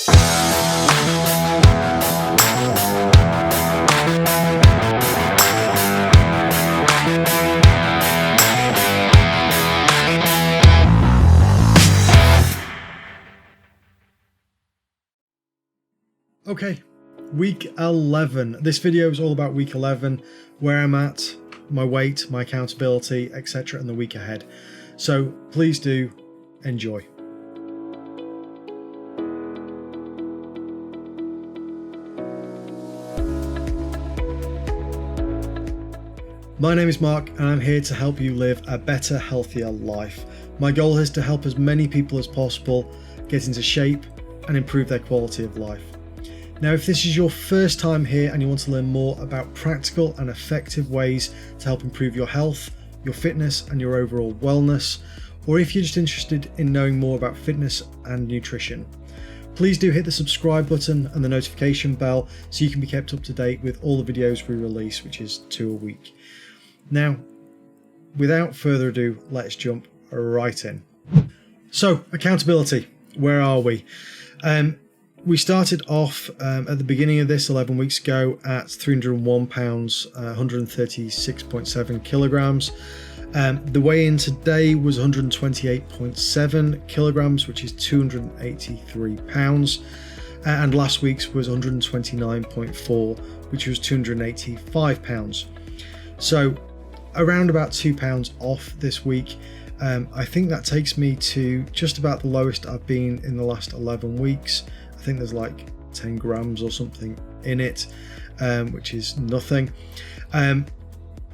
Okay, week 11. This video is all about week 11, where I'm at, my weight, my accountability, etc. and the week ahead. So please do enjoy. My name is Mark and I'm here to help you live a better, healthier life. My goal is to help as many people as possible get into shape and improve their quality of life. Now, if this is your first time here and you want to learn more about practical and effective ways to help improve your health, your fitness and your overall wellness, or if you're just interested in knowing more about fitness and nutrition, please do hit the subscribe button and the notification bell so you can be kept up to date with all the videos we release, which is 2 a week. Now, without further ado, let's jump right in. So, accountability, where are we? We started off at the beginning of this 11 weeks ago at 301 pounds, 136.7 kilograms. The weigh-in today was 128.7 kilograms, which is 283 pounds. And last week's was 129.4, which was 285 pounds. So around about 2 pounds off this week. I think that takes me to just about the lowest I've been in the last 11 weeks. I think there's like 10 grams or something in it, which is nothing. And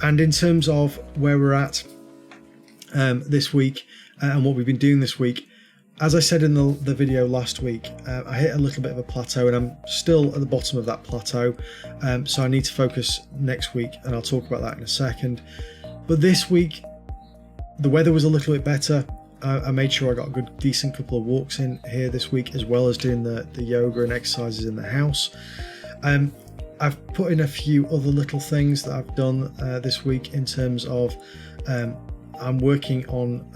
in terms of where we're at this week and what we've been doing this week, as I said in the video last week, I hit a little bit of a plateau and I'm still at the bottom of that plateau. So I need to focus next week and I'll talk about that in a second. But this week, the weather was a little bit better. I made sure I got a good, decent couple of walks in here this week, as well as doing the yoga and exercises in the house. I've put in a few other little things that I've done this week in terms of I'm working on,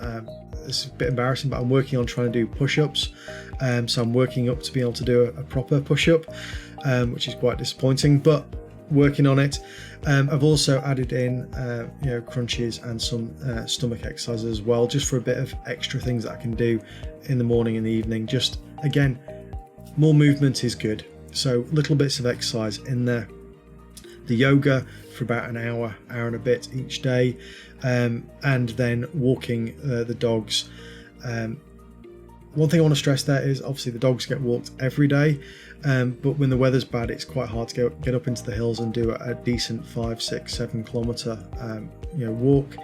it's a bit embarrassing, but I'm working on trying to do push-ups. So I'm working up to be able to do a proper push-up, which is quite disappointing, but working on it. I've also added in crunches and some stomach exercises as well, just for a bit of extra things that I can do in the morning and the evening. Just again, more movement is good, so little bits of exercise in there. The yoga for about an hour and a bit each day, and then walking the dogs. One thing I want to stress there is obviously the dogs get walked every day, but when the weather's bad, it's quite hard to get up into the hills and do a decent 5, 6, 7 kilometre walk.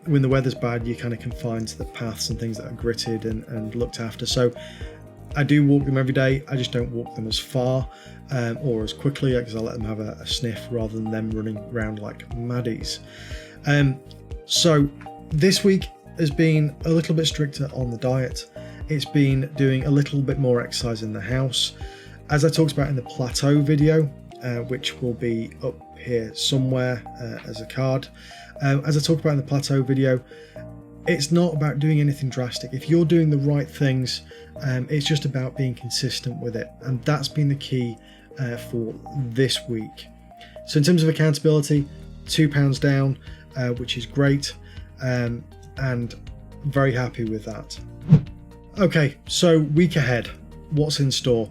When the weather's bad, you're kind of confined to the paths and things that are gritted and looked after. So I do walk them every day. I just don't walk them as far or as quickly, because I let them have a sniff rather than them running around like maddies. So this week has been a little bit stricter on the diet. It's been doing a little bit more exercise in the house. As I talked about in the plateau video, which will be up here somewhere as a card. As I talked about in the plateau video, it's not about doing anything drastic. If you're doing the right things, it's just about being consistent with it. And that's been the key for this week. So in terms of accountability, 2 pounds down, which is great, and very happy with that. Okay, so week ahead, what's in store?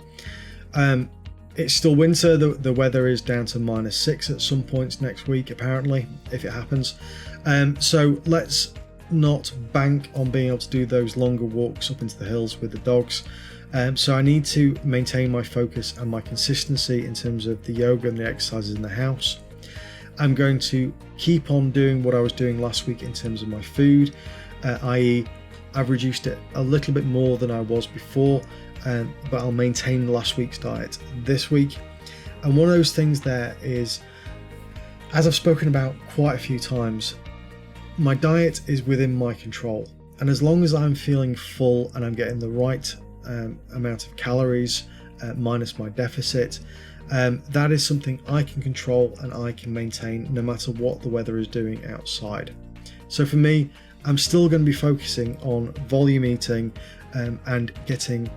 It's still winter. The weather is down to -6 at some points next week, apparently, if it happens. So let's not bank on being able to do those longer walks up into the hills with the dogs. So I need to maintain my focus and my consistency in terms of the yoga and the exercises in the house. I'm going to keep on doing what I was doing last week in terms of my food, i.e. I've reduced it a little bit more than I was before, but I'll maintain last week's diet this week. And one of those things there is, as I've spoken about quite a few times, my diet is within my control. And as long as I'm feeling full and I'm getting the right amount of calories minus my deficit, that is something I can control and I can maintain no matter what the weather is doing outside. So for me, I'm still going to be focusing on volume eating and getting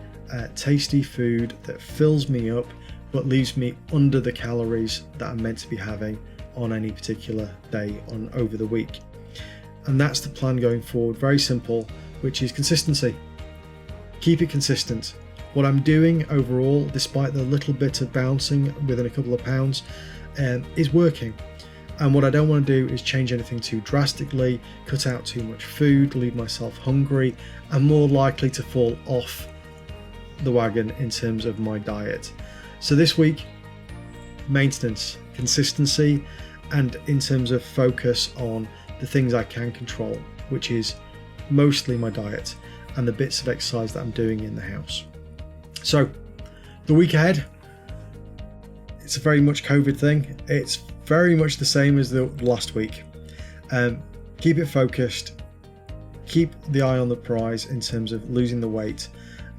tasty food that fills me up but leaves me under the calories that I'm meant to be having on any particular day over the week. And that's the plan going forward. Very simple, which is consistency. Keep it consistent. What I'm doing overall, despite the little bit of bouncing within a couple of pounds, is working. And what I don't want to do is change anything too drastically, cut out too much food, leave myself hungry, and more likely to fall off the wagon in terms of my diet. So this week, maintenance, consistency, and in terms of focus on the things I can control, which is mostly my diet and the bits of exercise that I'm doing in the house. So the week ahead, it's a very much COVID thing. It's very much the same as the last week. Keep it focused, keep the eye on the prize in terms of losing the weight,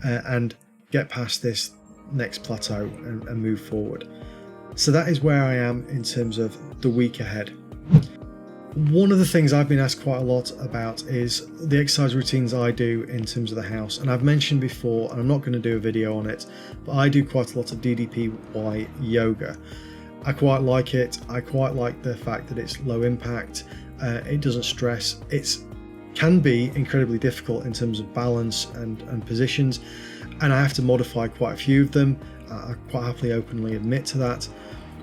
and get past this next plateau and move forward. So that is where I am in terms of the week ahead. One of the things I've been asked quite a lot about is the exercise routines I do in terms of the house. And I've mentioned before, and I'm not going to do a video on it, but I do quite a lot of DDPY yoga. I quite like it. I quite like the fact that it's low impact. It doesn't stress. It can be incredibly difficult in terms of balance and positions. And I have to modify quite a few of them. I quite happily openly admit to that.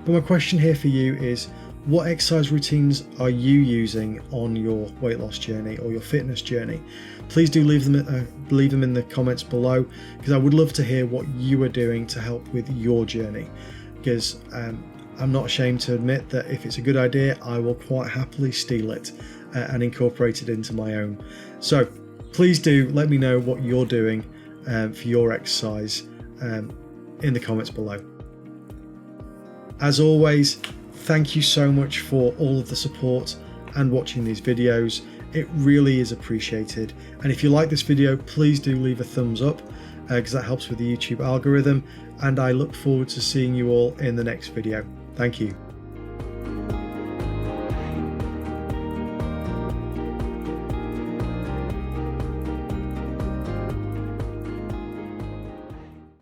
But my question here for you is, what exercise routines are you using on your weight loss journey or your fitness journey? Please do leave them in the comments below, because I would love to hear what you are doing to help with your journey. Because I'm not ashamed to admit that if it's a good idea, I will quite happily steal it and incorporate it into my own. So please do let me know what you're doing for your exercise in the comments below. As always, thank you so much for all of the support and watching these videos. It really is appreciated. And if you like this video, please do leave a thumbs up, because that helps with the YouTube algorithm. And I look forward to seeing you all in the next video. Thank you.